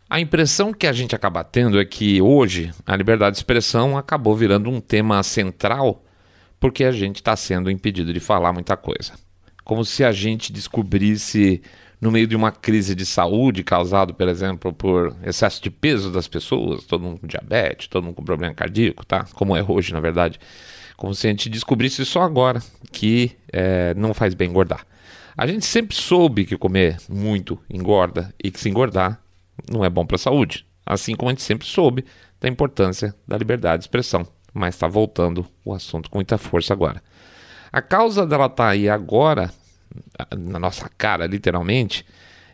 A impressão que a gente acaba tendo é que hoje a liberdade de expressão acabou virando um tema central porque a gente está sendo impedido de falar muita coisa. Como se a gente descobrisse, no meio de uma crise de saúde causada, por exemplo, por excesso de peso das pessoas, todo mundo com diabetes, todo mundo com problema cardíaco, tá? Como é hoje, na verdade. Como se a gente descobrisse só agora que não faz bem engordar. A gente sempre soube que comer muito engorda e que se engordar não é bom para a saúde. Assim como a gente sempre soube da importância da liberdade de expressão. Mas está voltando o assunto com muita força agora. A causa dela estar aí agora, na nossa cara, literalmente,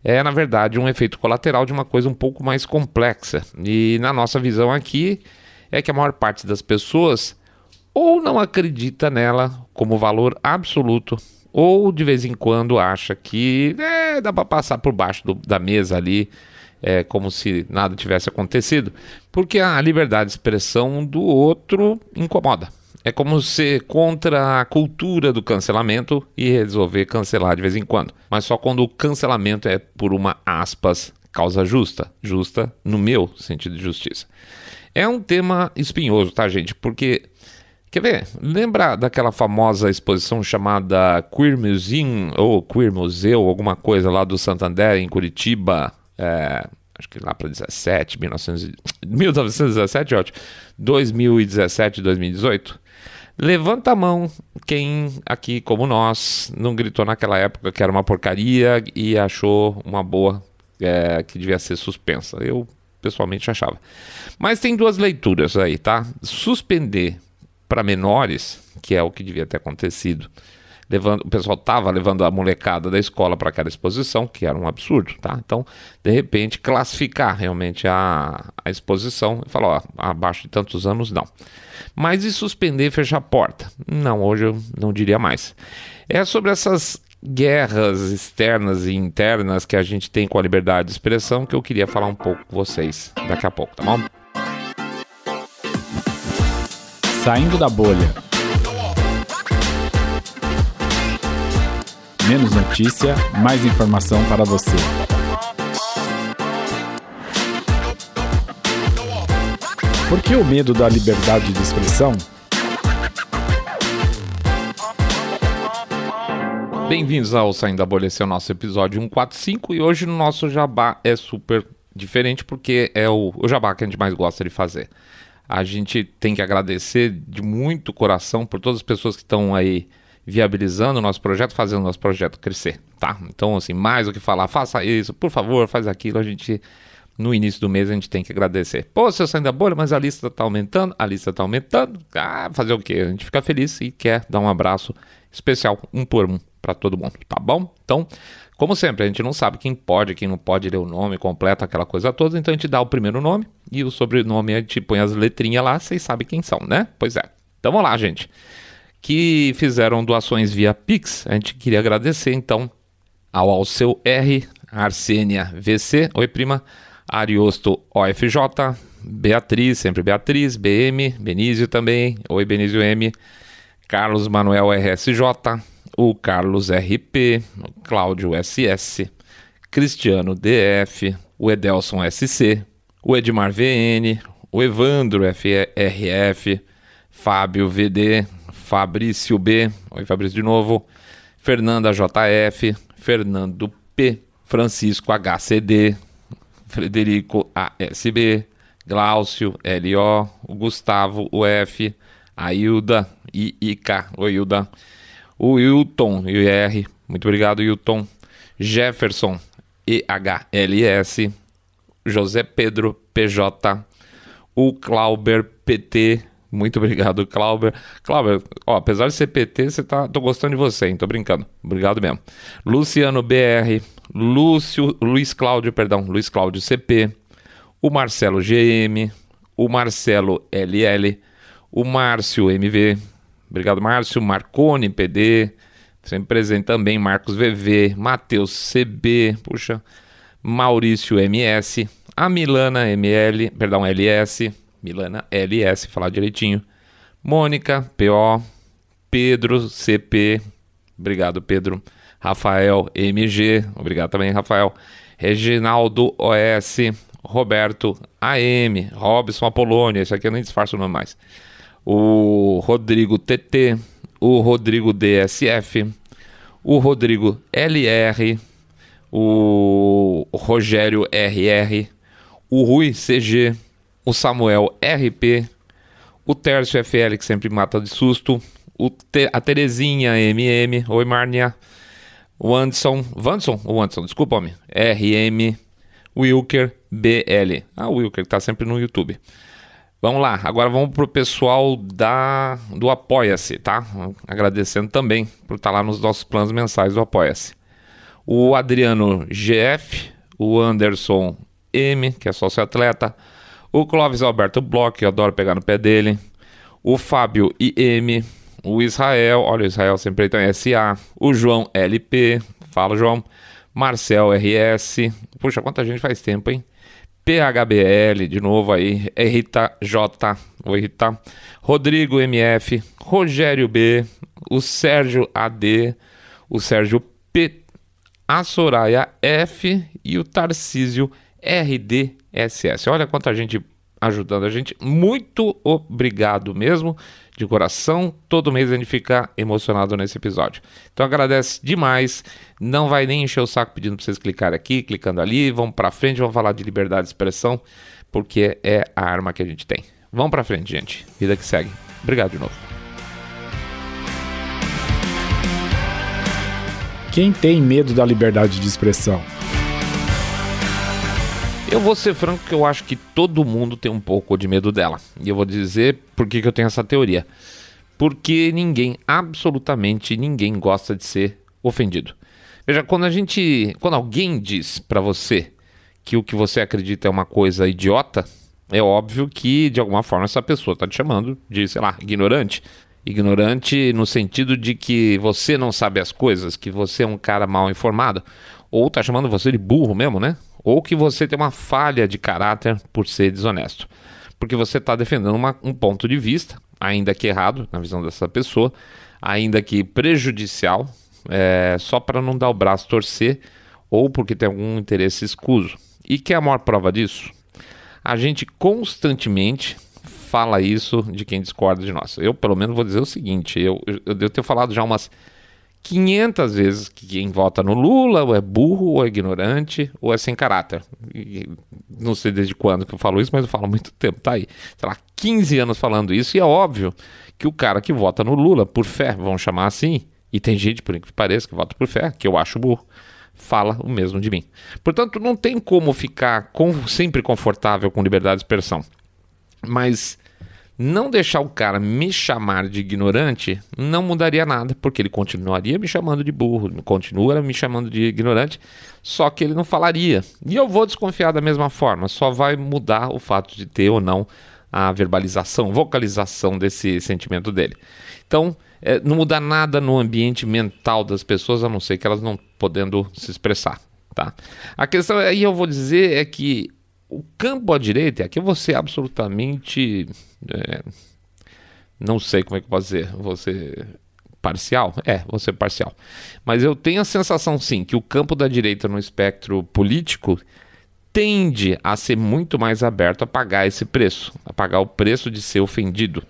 é, na verdade, um efeito colateral de uma coisa um pouco mais complexa. E na nossa visão aqui, é que a maior parte das pessoas ou não acredita nela como valor absoluto, ou de vez em quando acha que dá para passar por baixo da mesa ali, como se nada tivesse acontecido, porque a liberdade de expressão do outro incomoda. É como ser contra a cultura do cancelamento e resolver cancelar de vez em quando. Mas só quando o cancelamento é por uma, aspas, causa justa. Justa no meu sentido de justiça. É um tema espinhoso, tá, gente? Porque, quer ver? Lembra daquela famosa exposição chamada Queer Museum, ou Queer Museu, alguma coisa lá do Santander, em Curitiba, acho que lá para 1917, ótimo, 2017, 2018. Levanta a mão quem aqui, como nós, não gritou naquela época que era uma porcaria e achou uma boa, que devia ser suspensa. Eu, pessoalmente, achava. Mas tem duas leituras aí, tá? Suspender para menores, que é o que devia ter acontecido. O pessoal estava levando a molecada da escola para aquela exposição, que era um absurdo, tá? Então, de repente, classificar realmente a exposição e falar, ó, abaixo de tantos anos, não. Mas e suspender e fechar a porta? Não, hoje eu não diria mais. É sobre essas guerras externas e internas que a gente tem com a liberdade de expressão que eu queria falar um pouco com vocês daqui a pouco, tá bom? Saindo da bolha. Menos notícia, mais informação para você. Por que o medo da liberdade de expressão? Bem-vindos ao Saindo da Bolha, esse é o nosso episódio 145 e hoje no nosso jabá é super diferente porque é o jabá que a gente mais gosta de fazer. A gente tem que agradecer de muito coração por todas as pessoas que estão aí viabilizando o nosso projeto, fazendo o nosso projeto crescer, tá? Então, assim, mais do que falar, faça isso, por favor, faz aquilo, a gente, no início do mês, a gente tem que agradecer. Pô, você saindo da bolha, mas a lista tá aumentando, fazer o quê? A gente fica feliz e quer dar um abraço especial, um por um, para todo mundo, tá bom? Então, como sempre, a gente não sabe quem pode, quem não pode ler o nome completo, aquela coisa toda, então a gente dá o primeiro nome e o sobrenome a gente põe as letrinhas lá, vocês sabem quem são, né? Pois é. Então, vamos lá, gente. Que fizeram doações via Pix, a gente queria agradecer, então, ao Alceu R, Arsênia VC, oi prima, Ariosto OFJ, Beatriz, sempre Beatriz, BM, Benísio também, oi Benísio M, Carlos Manuel RSJ, o Carlos RP, o Cláudio SS, Cristiano DF, o Edelson SC, o Edmar VN, o Evandro FRF, Fábio VD, Fabrício B, oi Fabrício de novo, Fernanda JF, Fernando P, Francisco HCD, Frederico ASB, Glaucio LO, o Gustavo UF, a Hilda IIK, oi Hilda, o Wilton IR, muito obrigado Wilton, Jefferson EHLS, José Pedro PJ, o Clauber PT, muito obrigado, Clauber. Clauber, ó, apesar de ser PT, tô gostando de você, hein? Tô brincando. Obrigado mesmo. Luciano BR, Luiz Cláudio CP, o Marcelo GM, o Marcelo LL, o Márcio MV, obrigado Márcio, Marcone PD, sempre presente também, Marcos VV, Matheus CB, puxa, Maurício MS, a Milana LS, Milana LS, falar direitinho. Mônica, PO. Pedro, CP. Obrigado, Pedro. Rafael, MG. Obrigado também, Rafael. Reginaldo, OS. Roberto AM, Robson Apolônio, esse aqui eu nem disfarço o nome mais. O Rodrigo TT, o Rodrigo DSF, o Rodrigo LR, o Rogério RR, o Rui CG, o Samuel RP, o Tércio FL, que sempre mata de susto, a Terezinha MM, oi Marnia, o Anderson, desculpa, homem, RM, Wilker BL, o Wilker que tá sempre no YouTube. Vamos lá, agora vamos pro pessoal do Apoia-se, tá? Agradecendo também por estar lá nos nossos planos mensais do Apoia-se. O Adriano GF, o Anderson M, que é sócio-atleta, o Clóvis Alberto Bloch, que eu adoro pegar no pé dele, o Fábio IM, o Israel, olha o Israel sempre aí, então SA, o João LP, fala João, Marcel RS, puxa, quanta gente faz tempo, hein? PHBL, de novo aí, Rita J, oi Rita, Rodrigo MF, Rogério B, o Sérgio AD, o Sérgio P, a Soraya F e o Tarcísio RDSS. Olha quanta gente ajudando a gente, muito obrigado mesmo, de coração. Todo mês a gente fica emocionado nesse episódio, então agradece demais, não vai nem encher o saco pedindo para vocês clicarem aqui, clicando ali, vamos para frente, vamos falar de liberdade de expressão, porque é a arma que a gente tem. Vamos para frente, gente, vida que segue. Obrigado de novo. Quem tem medo da liberdade de expressão? Eu vou ser franco que eu acho que todo mundo tem um pouco de medo dela. E eu vou dizer por que eu tenho essa teoria. Porque absolutamente ninguém gosta de ser ofendido. Veja, quando alguém diz pra você que o que você acredita é uma coisa idiota, é óbvio que de alguma forma essa pessoa tá te chamando de, sei lá, ignorante. Ignorante no sentido de que você não sabe as coisas, que você é um cara mal informado. Ou tá chamando você de burro mesmo, né? Ou que você tem uma falha de caráter por ser desonesto. Porque você está defendendo um ponto de vista, ainda que errado, na visão dessa pessoa, ainda que prejudicial, só para não dar o braço a torcer, ou porque tem algum interesse escuso. E que é a maior prova disso? A gente constantemente fala isso de quem discorda de nós. Eu, pelo menos, vou dizer o seguinte, eu devo ter falado já umas 500 vezes que quem vota no Lula ou é burro, ou é ignorante, ou é sem caráter. E não sei desde quando que eu falo isso, mas eu falo há muito tempo, tá aí. Sei lá, 15 anos falando isso, e é óbvio que o cara que vota no Lula, por fé, vamos chamar assim, e tem gente, por incrível que pareça, que vota por fé, que eu acho burro, fala o mesmo de mim. Portanto, não tem como ficar sempre confortável com liberdade de expressão. Mas não deixar o cara me chamar de ignorante não mudaria nada, porque ele continuaria me chamando de burro, continua me chamando de ignorante, só que ele não falaria. E eu vou desconfiar da mesma forma, só vai mudar o fato de ter ou não a vocalização desse sentimento dele. Então, não muda nada no ambiente mental das pessoas, a não ser que elas não podendo se expressar, tá? A questão aí eu vou dizer é que o campo à direita, aqui eu vou ser absolutamente, não sei como é que eu posso dizer, vou ser parcial? Vou ser parcial. Mas eu tenho a sensação sim, que o campo da direita no espectro político tende a ser muito mais aberto a pagar esse preço, a pagar o preço de ser ofendido.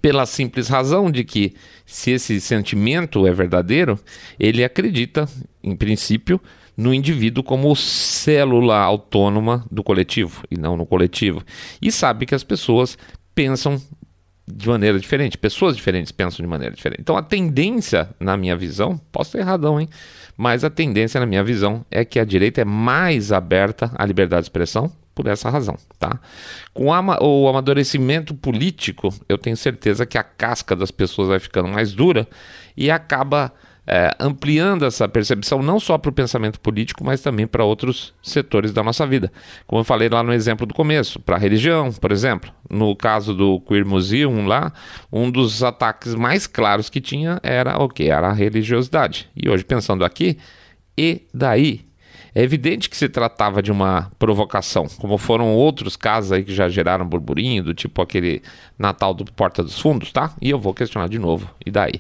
Pela simples razão de que, se esse sentimento é verdadeiro, ele acredita, em princípio, no indivíduo como célula autônoma do coletivo e não no coletivo. E sabe que as pessoas pensam de maneira diferente, pessoas diferentes pensam de maneira diferente. Então a tendência, na minha visão, posso estar erradão, hein? Mas a tendência, na minha visão, é que a direita é mais aberta à liberdade de expressão por essa razão, tá? Com o amadurecimento político, eu tenho certeza que a casca das pessoas vai ficando mais dura e acaba ampliando essa percepção não só para o pensamento político, mas também para outros setores da nossa vida. Como eu falei lá no exemplo do começo, para a religião, por exemplo. No caso do Queer Museum lá, um dos ataques mais claros que tinha era o quê? Era a religiosidade. E hoje, pensando aqui, e daí? É evidente que se tratava de uma provocação, como foram outros casos aí que já geraram burburinho, do tipo aquele Natal do Porta dos Fundos, tá? E eu vou questionar de novo, e daí?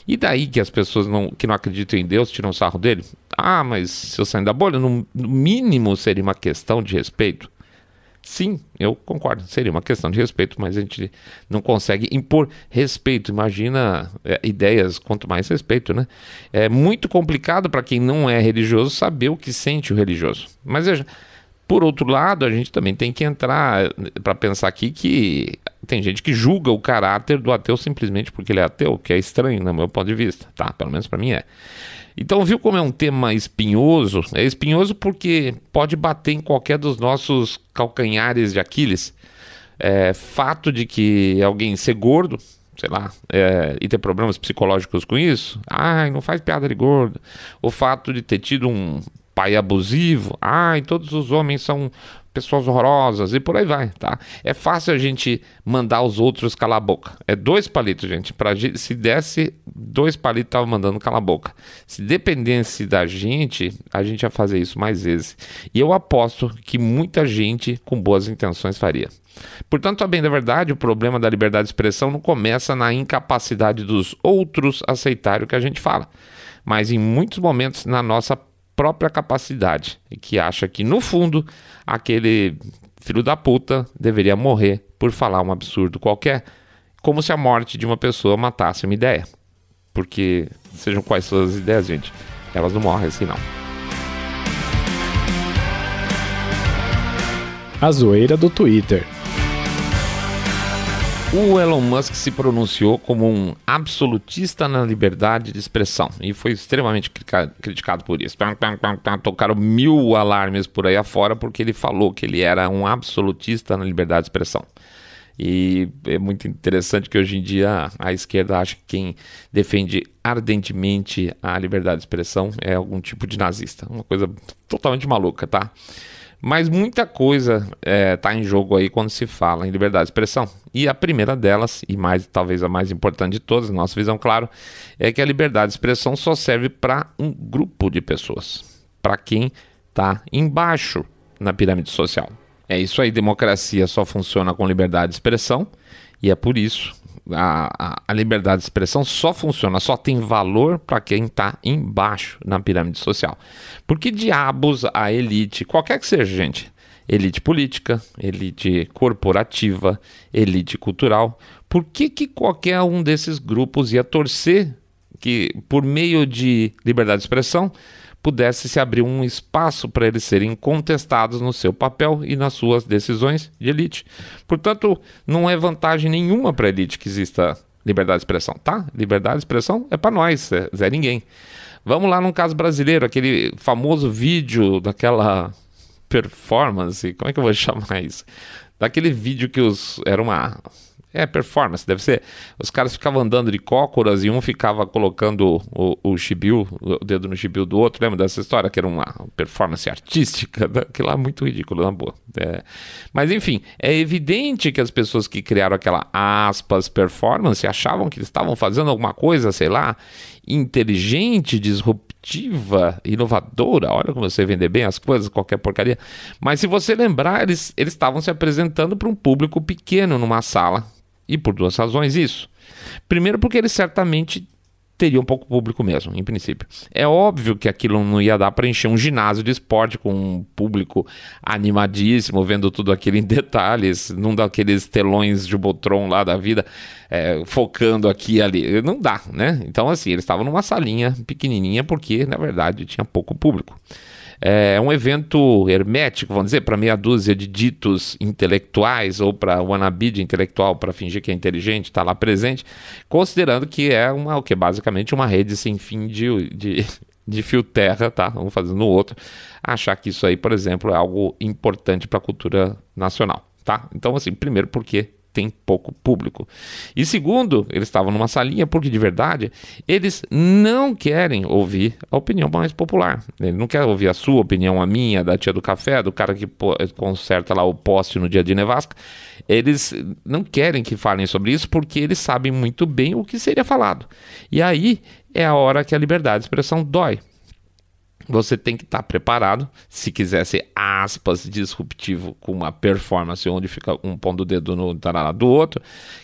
E daí que as pessoas que não acreditam em Deus tiram sarro dele? Ah, mas se eu sair da bolha, no mínimo seria uma questão de respeito. Sim, eu concordo. Seria uma questão de respeito, mas a gente não consegue impor respeito. Imagina ideias, quanto mais respeito, né? É muito complicado para quem não é religioso saber o que sente o religioso. Mas veja, por outro lado, a gente também tem que entrar para pensar aqui que tem gente que julga o caráter do ateu simplesmente porque ele é ateu, que é estranho, no meu ponto de vista, tá? Pelo menos para mim é. Então, viu como é um tema espinhoso? É espinhoso porque pode bater em qualquer dos nossos calcanhares de Aquiles. Fato de que alguém ser gordo, sei lá, e ter problemas psicológicos com isso, não faz piada de gordo. O fato de ter tido um pai abusivo, todos os homens são pessoas horrorosas e por aí vai, tá? É fácil a gente mandar os outros calar a boca. É 2 palitos, gente. Se desse 2 palitos, tava mandando calar a boca. Se dependesse da gente, a gente ia fazer isso mais vezes. E eu aposto que muita gente com boas intenções faria. Portanto, a bem da verdade, o problema da liberdade de expressão não começa na incapacidade dos outros aceitarem o que a gente fala, mas em muitos momentos na nossa própria capacidade, e que acha que no fundo aquele filho da puta deveria morrer por falar um absurdo qualquer, como se a morte de uma pessoa matasse uma ideia. Porque, sejam quais suas ideias, gente, elas não morrem assim não. A zoeira do Twitter. O Elon Musk se pronunciou como um absolutista na liberdade de expressão e foi extremamente criticado por isso. Tocaram 1000 alarmes por aí afora porque ele falou que ele era um absolutista na liberdade de expressão. E é muito interessante que hoje em dia a esquerda acha que quem defende ardentemente a liberdade de expressão é algum tipo de nazista. Uma coisa totalmente maluca, tá? Mas muita coisa está em jogo aí quando se fala em liberdade de expressão. E a primeira delas, e talvez a mais importante de todas, na nossa visão, claro, é que a liberdade de expressão só serve para um grupo de pessoas, para quem está embaixo na pirâmide social. É isso aí, democracia só funciona com liberdade de expressão, e é por isso a liberdade de expressão só funciona, só tem valor para quem está embaixo na pirâmide social. Por que diabos a elite, qualquer que seja, gente, elite política, elite corporativa, elite cultural, por que qualquer um desses grupos ia torcer que, por meio de liberdade de expressão, pudesse se abrir um espaço para eles serem contestados no seu papel e nas suas decisões de elite? Portanto, não é vantagem nenhuma para a elite que exista liberdade de expressão, tá? Liberdade de expressão é para nós, Zé ninguém. Vamos lá num caso brasileiro, aquele famoso vídeo daquela performance, como é que eu vou chamar isso? Daquele vídeo que era uma... performance, deve ser. Os caras ficavam andando de cócoras e um ficava colocando o chibio, o dedo no chibio do outro. Lembra dessa história? Que era uma performance artística, aquilo lá muito ridículo, na boa. Mas enfim, é evidente que as pessoas que criaram aquela aspas performance achavam que eles estavam fazendo alguma coisa, sei lá, inteligente, disruptiva, inovadora. Olha como você vender bem as coisas, qualquer porcaria. Mas se você lembrar, eles estavam se apresentando para um público pequeno numa sala. E por 2 razões isso. Primeiro porque eles certamente teriam pouco público mesmo, em princípio. É óbvio que aquilo não ia dar para encher um ginásio de esporte com um público animadíssimo, vendo tudo aquilo em detalhes, num daqueles telões Jumbotron lá da vida, focando aqui e ali. Não dá, né? Então, assim, eles estavam numa salinha pequenininha porque, na verdade, tinha pouco público. É um evento hermético, vamos dizer, para meia dúzia de ditos intelectuais ou para wannabe de intelectual para fingir que é inteligente, está lá presente, considerando que é basicamente uma rede sem fim de fio terra, tá? Um fazendo o outro, achar que isso aí, por exemplo, é algo importante para a cultura nacional, tá? Então, assim, primeiro porque tem pouco público. E segundo, eles estavam numa salinha porque, de verdade, eles não querem ouvir a opinião mais popular. Ele não quer ouvir a sua opinião, a minha, da tia do café, do cara que conserta lá o poste no dia de nevasca. Eles não querem que falem sobre isso porque eles sabem muito bem o que seria falado. E aí é a hora que a liberdade de expressão dói. Você tem que estar preparado, se quiser ser, aspas, disruptivo com uma performance onde fica um pondo o dedo no tarará do outro,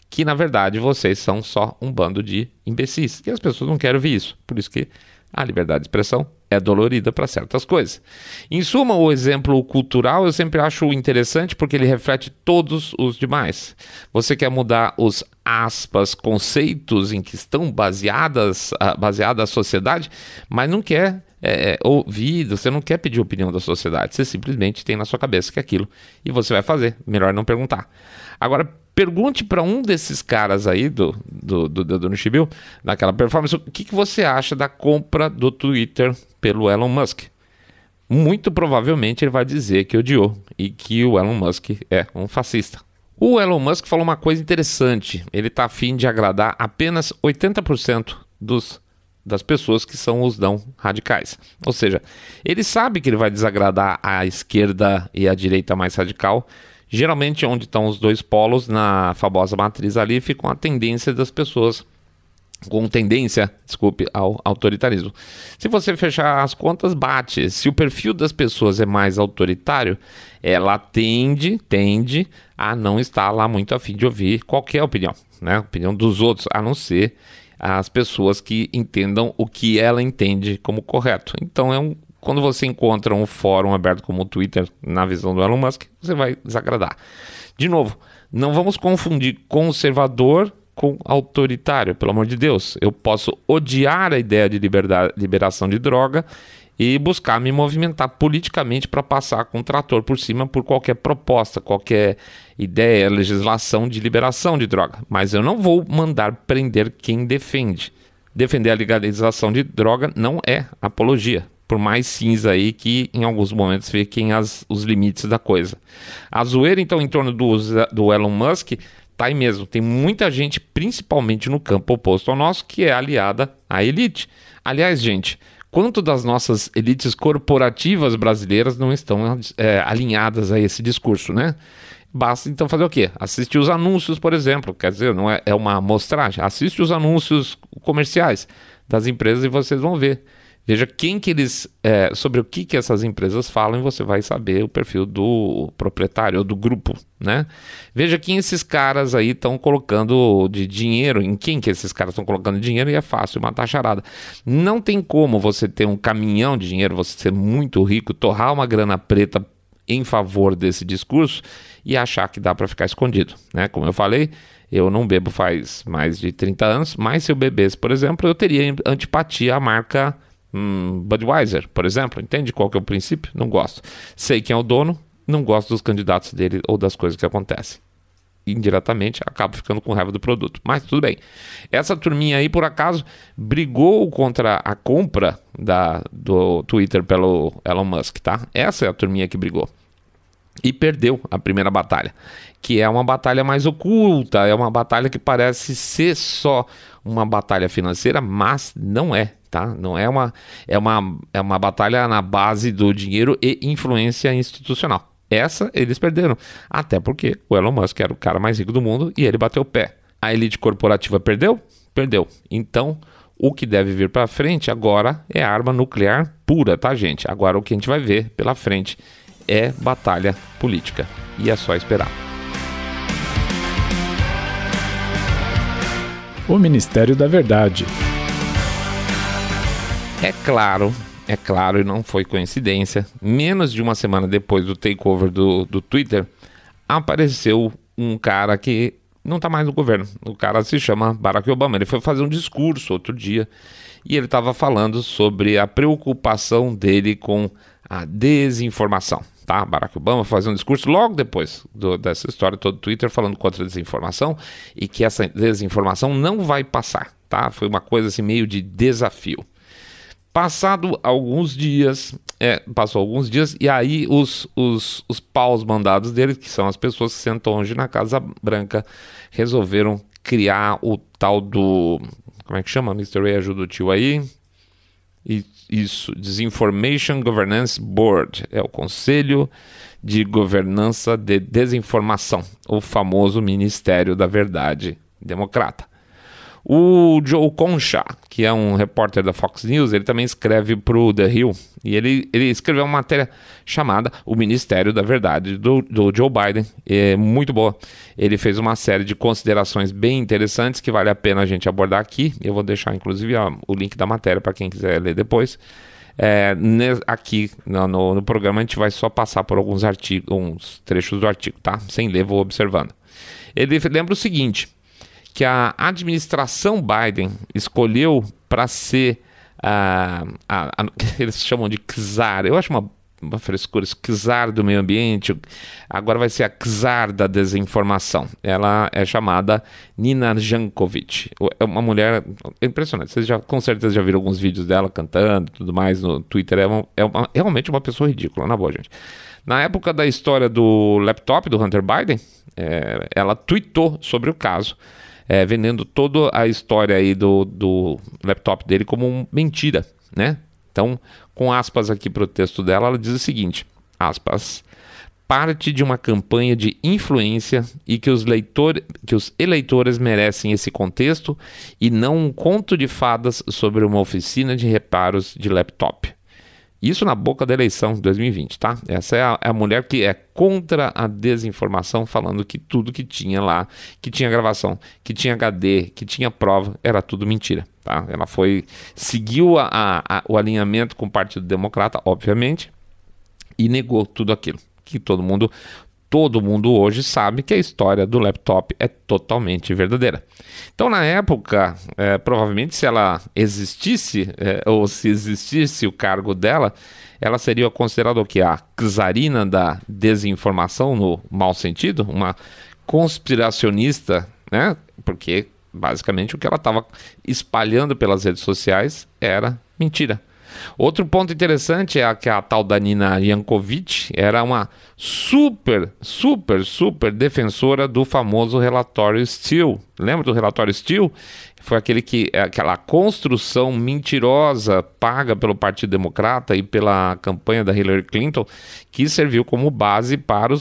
que na verdade vocês são só um bando de imbecis. E as pessoas não querem ouvir isso. Por isso que a liberdade de expressão é dolorida para certas coisas. Em suma, o exemplo cultural eu sempre acho interessante porque ele reflete todos os demais. Você quer mudar os aspas, conceitos em que estão baseada a sociedade, mas não quer ouvir, você não quer pedir a opinião da sociedade, você simplesmente tem na sua cabeça que é aquilo e você vai fazer, melhor não perguntar. Agora, pergunte para um desses caras aí do Dedo no Chibiu, naquela performance, o que você acha da compra do Twitter pelo Elon Musk. Muito provavelmente ele vai dizer que odiou e que o Elon Musk é um fascista. O Elon Musk falou uma coisa interessante, ele está a fim de agradar apenas 80% das pessoas que são os não radicais. Ou seja, ele sabe que ele vai desagradar a esquerda e a direita mais radical. Geralmente onde estão os dois polos, na famosa matriz ali, fica a tendência das pessoas com tendência, ao autoritarismo. Se você fechar as contas, bate. Se o perfil das pessoas é mais autoritário, ela tende a não estar lá muito a fim de ouvir qualquer opinião, né? Opinião dos outros, a não ser as pessoas que entendam o que ela entende como correto. Então quando você encontra um fórum aberto como o Twitter, na visão do Elon Musk, você vai desagradar. De novo, não vamos confundir conservador com autoritário, pelo amor de Deus. Eu posso odiar a ideia de liberação de droga e buscar me movimentar politicamente para passar com um trator por cima por qualquer proposta, qualquer ideia, legislação de liberação de droga. Mas eu não vou mandar prender quem defende. Defender a legalização de droga não é apologia. Por mais cinza aí que em alguns momentos fiquem os limites da coisa. A zoeira, então, em torno do Elon Musk, tá aí mesmo. Tem muita gente, principalmente no campo oposto ao nosso, que é aliada à elite. Aliás, gente, quanto das nossas elites corporativas brasileiras não estão alinhadas a esse discurso, né? Basta então fazer o quê? Assistir os anúncios, por exemplo. Quer dizer, não é uma amostragem. Assiste os anúncios comerciais das empresas e vocês vão ver. Veja quem que sobre o que essas empresas falam e você vai saber o perfil do proprietário ou do grupo, né? Veja quem esses caras aí estão colocando de dinheiro, em quem que esses caras estão colocando dinheiro e é fácil matar a charada. Não tem como você ter um caminhão de dinheiro, você ser muito rico, torrar uma grana preta em favor desse discurso e achar que dá para ficar escondido, né? Como eu falei, eu não bebo faz mais de 30 anos, mas se eu bebesse, por exemplo, eu teria antipatia à marca Budweiser, por exemplo. Entende qual que é o princípio? Não gosto. Sei quem é o dono, não gosto dos candidatos dele ou das coisas que acontecem. Indiretamente, acabo ficando com raiva do produto. Mas tudo bem. Essa turminha aí, por acaso, brigou contra a compra do Twitter pelo Elon Musk, tá? Essa é a turminha que brigou. E perdeu a primeira batalha, que é uma batalha mais oculta, é uma batalha que parece ser só uma batalha financeira, mas não é, tá? Não é uma batalha na base do dinheiro e influência institucional. Essa eles perderam, até porque o Elon Musk era o cara mais rico do mundo e ele bateu o pé. A elite corporativa perdeu? Perdeu. Então, o que deve vir para frente agora é arma nuclear pura, tá, gente? Agora o que a gente vai ver pela frente é batalha política. E é só esperar. O Ministério da Verdade. É claro, e não foi coincidência, menos de uma semana depois do takeover do Twitter, apareceu um cara que não está mais no governo. O cara se chama Barack Obama. Ele foi fazer um discurso outro dia e ele estava falando sobre a preocupação dele com a desinformação. Tá? Barack Obama fazendo um discurso logo depois dessa história toda do Twitter falando contra a desinformação e que essa desinformação não vai passar, tá? Foi uma coisa assim meio de desafio. Passou alguns dias e aí os paus mandados dele, que são as pessoas que sentam hoje na Casa Branca, resolveram criar o tal do... Como é que chama? Mr. Ray, ajuda o tio aí. Isso, Disinformation Governance Board, é o Conselho de Governança de Desinformação, o famoso Ministério da Verdade Democrata. O Joe Concha, que é um repórter da Fox News, ele também escreve para o The Hill, e ele escreveu uma matéria chamada O Ministério da Verdade do Joe Biden, é muito boa. Ele fez uma série de considerações bem interessantes que vale a pena a gente abordar aqui. Eu vou deixar inclusive o link da matéria para quem quiser ler depois. Aqui no programa a gente vai só passar por alguns artigos, uns trechos do artigo, tá? Sem ler, vou observando. Ele lembra o seguinte, que a administração Biden escolheu para ser eles chamam de czar, eu acho uma frescura, czar do meio ambiente, agora vai ser a czar da desinformação. Ela é chamada Nina Jankowicz, é uma mulher impressionante, vocês com certeza já viram alguns vídeos dela cantando e tudo mais no Twitter, realmente uma pessoa ridícula, na boa, gente. Na época da história do laptop do Hunter Biden, ela tweetou sobre o caso, vendendo toda a história aí do laptop dele como mentira, né? Então, com aspas aqui para o texto dela, ela diz o seguinte, aspas, parte de uma campanha de influência e que os eleitores merecem esse contexto e não um conto de fadas sobre uma oficina de reparos de laptop. Isso na boca da eleição de 2020, tá? Essa é a mulher que é contra a desinformação, falando que tudo que tinha lá, que tinha gravação, que tinha HD, que tinha prova, era tudo mentira, tá? Ela seguiu o alinhamento com o Partido Democrata, obviamente, e negou tudo aquilo, que todo mundo hoje sabe que a história do laptop é totalmente verdadeira. Então, na época, provavelmente se ela existisse, ou se existisse o cargo dela, ela seria considerada o quê? A czarina da desinformação, no mau sentido, uma conspiracionista, né? Porque, basicamente, o que ela estava espalhando pelas redes sociais era mentira. Outro ponto interessante é que a tal da Nina Jankowicz era uma super defensora do famoso relatório Steele. Lembra do relatório Steele? Foi aquela construção mentirosa paga pelo Partido Democrata e pela campanha da Hillary Clinton, que serviu como base para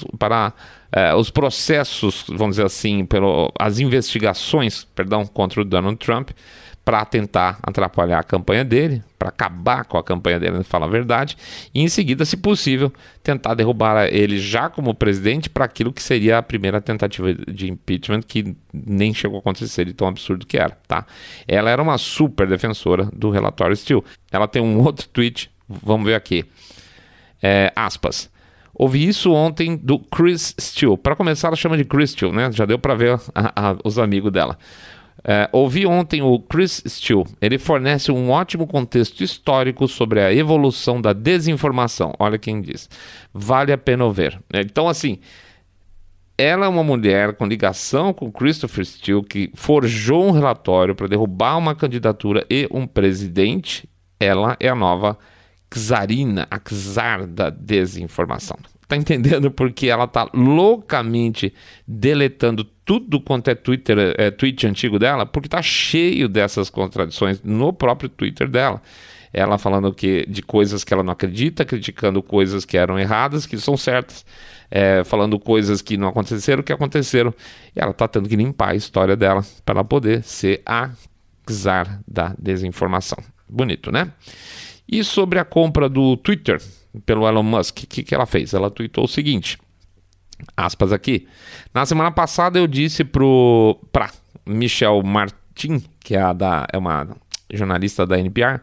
os processos, vamos dizer assim, as investigações, contra o Donald Trump, para tentar atrapalhar a campanha dele, para acabar com a campanha dele, falar a verdade, e em seguida, se possível, tentar derrubar ele já como presidente para aquilo que seria a primeira tentativa de impeachment, que nem chegou a acontecer, de tão absurdo que era, tá? Ela era uma super defensora do relatório Steele. Ela tem um outro tweet, vamos ver aqui, aspas, ouvi isso ontem do Chris Steele. Para começar, ela chama de Chris Steele, né? Já deu para ver os amigos dela. Ouvi ontem o Chris Steele. Ele fornece um ótimo contexto histórico sobre a evolução da desinformação. Olha quem diz. Vale a pena ver. Então, assim, ela é uma mulher com ligação com Christopher Steele, que forjou um relatório para derrubar uma candidatura e um presidente. Ela é a nova czarina, a czar da desinformação. Tá entendendo porque ela tá loucamente deletando tudo quanto é tweet antigo dela, porque tá cheio dessas contradições no próprio Twitter dela. Ela falando de coisas que ela não acredita, criticando coisas que eram erradas, que são certas, falando coisas que não aconteceram, que aconteceram. E ela tá tendo que limpar a história dela para ela poder ser a czar da desinformação. Bonito, né? E sobre a compra do Twitter pelo Elon Musk, o que ela fez? Ela tweetou o seguinte, aspas aqui, na semana passada eu disse pra Michelle Martin, que é uma jornalista da NPR,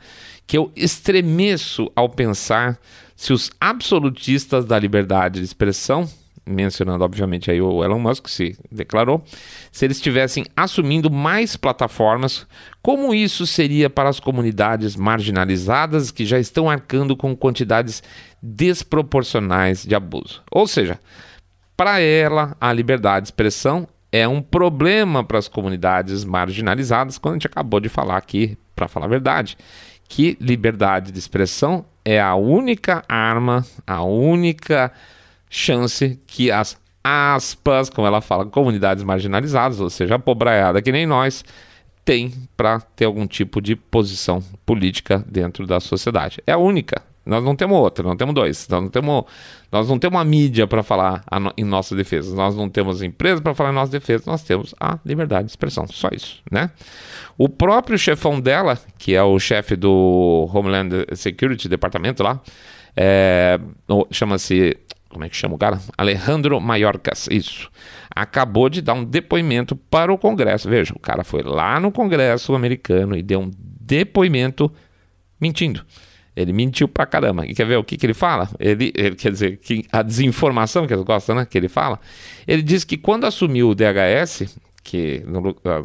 que eu estremeço ao pensar se os absolutistas da liberdade de expressão, mencionando obviamente aí o Elon Musk, se declarou, se eles estivessem assumindo mais plataformas, como isso seria para as comunidades marginalizadas que já estão arcando com quantidades desproporcionais de abuso. Ou seja, para ela, a liberdade de expressão é um problema para as comunidades marginalizadas, quando a gente acabou de falar aqui, para falar a verdade, que liberdade de expressão é a única arma, a única chance que as aspas, como ela fala, comunidades marginalizadas, ou seja, a pobraiada que nem nós, tem para ter algum tipo de posição política dentro da sociedade. É a única. Nós não temos outra, não temos dois. Nós não temos uma mídia para falar em nossa defesa. Nós não temos empresa para falar em nossa defesa. Nós temos a liberdade de expressão. Só isso, né? O próprio chefão dela, que é o chefe do Homeland Security, departamento lá, chama-se... Como é que chama o cara? Alejandro Mayorkas, isso. Acabou de dar um depoimento para o Congresso. Veja, o cara foi lá no Congresso americano e deu um depoimento mentindo. Ele mentiu pra caramba. E quer ver o que ele fala? Ele quer dizer, que a desinformação que eles gostam, né? Que ele fala. Ele diz que quando assumiu o DHS,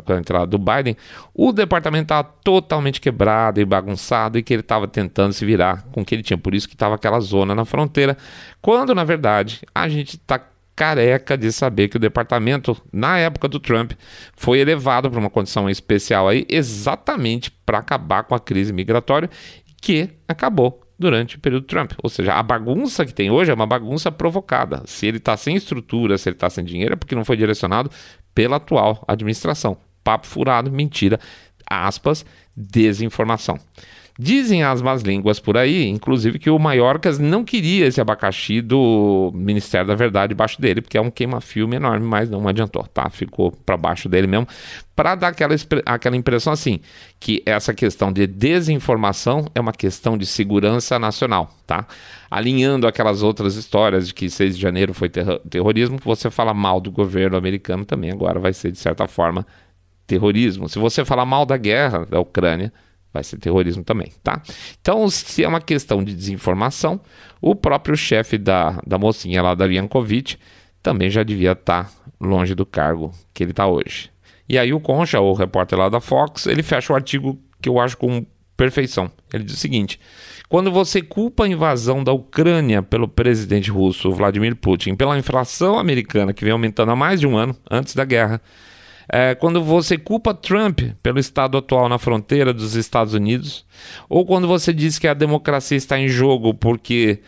com a entrada do Biden, o departamento estava totalmente quebrado e bagunçado e que ele estava tentando se virar com o que ele tinha. Por isso que estava aquela zona na fronteira. Quando, na verdade, a gente está careca de saber que o departamento, na época do Trump, foi elevado para uma condição especial aí, exatamente para acabar com a crise migratória, que acabou durante o período Trump. Ou seja, a bagunça que tem hoje é uma bagunça provocada. Se ele está sem estrutura, se ele está sem dinheiro, é porque não foi direcionado pela atual administração. Papo furado, mentira, aspas, desinformação. Dizem as más línguas por aí, inclusive, que o Mayorkas não queria esse abacaxi do Ministério da Verdade debaixo dele, porque é um queima-filme enorme, mas não adiantou, tá? Ficou para baixo dele mesmo, para dar aquela impressão assim, que essa questão de desinformação é uma questão de segurança nacional, tá? Alinhando aquelas outras histórias de que 6 de janeiro foi terrorismo, você fala mal do governo americano também agora vai ser, de certa forma, terrorismo. Se você falar mal da guerra da Ucrânia, vai ser terrorismo também, tá? Então, se é uma questão de desinformação, o próprio chefe da mocinha lá, da Yankovic, também já devia estar longe do cargo que ele está hoje. E aí o Concha, o repórter lá da Fox, ele fecha o artigo que eu acho com perfeição. Ele diz o seguinte: quando você culpa a invasão da Ucrânia pelo presidente russo Vladimir Putin, pela inflação americana que vem aumentando há mais de um ano antes da guerra, quando você culpa Trump pelo estado atual na fronteira dos Estados Unidos, ou quando você diz que a democracia está em jogo porque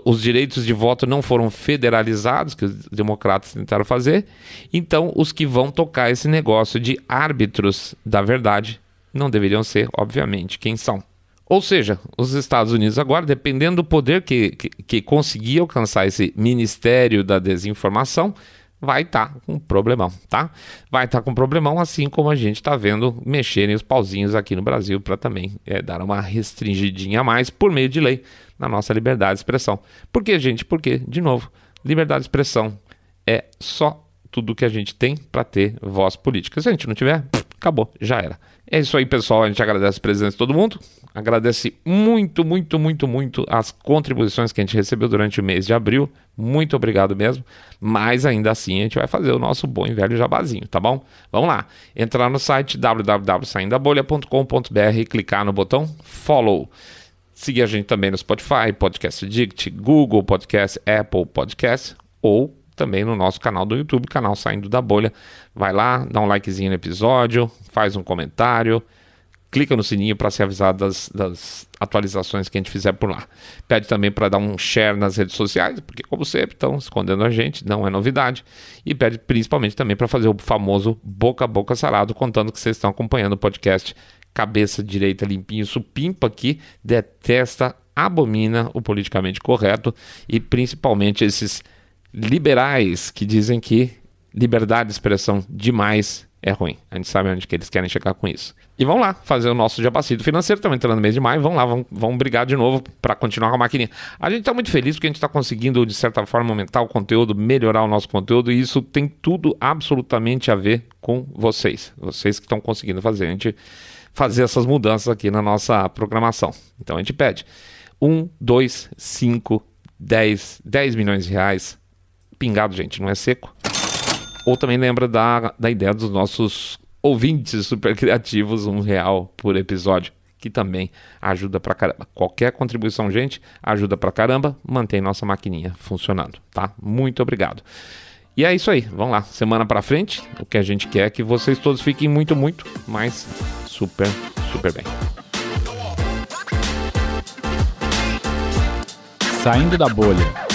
os direitos de voto não foram federalizados, que os democratas tentaram fazer, então os que vão tocar esse negócio de árbitros da verdade não deveriam ser, obviamente, quem são. Ou seja, os Estados Unidos agora, dependendo do poder que conseguir alcançar esse Ministério da Desinformação, vai estar com um problemão, tá? Vai estar com um problemão, assim como a gente está vendo mexerem os pauzinhos aqui no Brasil para também dar uma restringidinha a mais por meio de lei na nossa liberdade de expressão. Por quê, gente? Porque, de novo, liberdade de expressão é só tudo que a gente tem para ter voz política. Se a gente não tiver, acabou, já era. É isso aí, pessoal. A gente agradece a presença de todo mundo. Agradece muito, muito, muito, muito as contribuições que a gente recebeu durante o mês de abril. Muito obrigado mesmo. Mas ainda assim a gente vai fazer o nosso bom e velho jabazinho, tá bom? Vamos lá. Entrar no site www.saindabolha.com.br e clicar no botão Follow. Seguir a gente também no Spotify, Podcast Addict, Google Podcast, Apple Podcast ou também no nosso canal do YouTube, canal Saindo da Bolha. Vai lá, dá um likezinho no episódio, faz um comentário, clica no sininho para ser avisado das atualizações que a gente fizer por lá. Pede também para dar um share nas redes sociais, porque como sempre estão escondendo a gente, não é novidade. E pede principalmente também para fazer o famoso boca a boca sarado, contando que vocês estão acompanhando o podcast Cabeça Direita Limpinho Supimpa, que detesta, abomina o politicamente correto e principalmente esses liberais que dizem que liberdade de expressão demais é ruim. A gente sabe onde que eles querem chegar com isso. E vamos lá, fazer o nosso jabacito financeiro. Estamos entrando no mês de maio, vamos lá, vamos brigar de novo para continuar com a maquininha. A gente está muito feliz porque a gente está conseguindo, de certa forma, aumentar o conteúdo, melhorar o nosso conteúdo, e isso tem tudo absolutamente a ver com vocês. Vocês que estão conseguindo fazer essas mudanças aqui na nossa programação. Então a gente pede 1, 2, 5, 10 milhões de reais. Pingado, gente, não é seco. Ou também lembra da ideia dos nossos ouvintes super criativos, R$1 por episódio, que também ajuda pra caramba. Qualquer contribuição, gente, ajuda pra caramba, mantém nossa maquininha funcionando, tá? Muito obrigado. E é isso aí, vamos lá, semana pra frente, o que a gente quer é que vocês todos fiquem muito, mas super, super bem. Saindo da Bolha.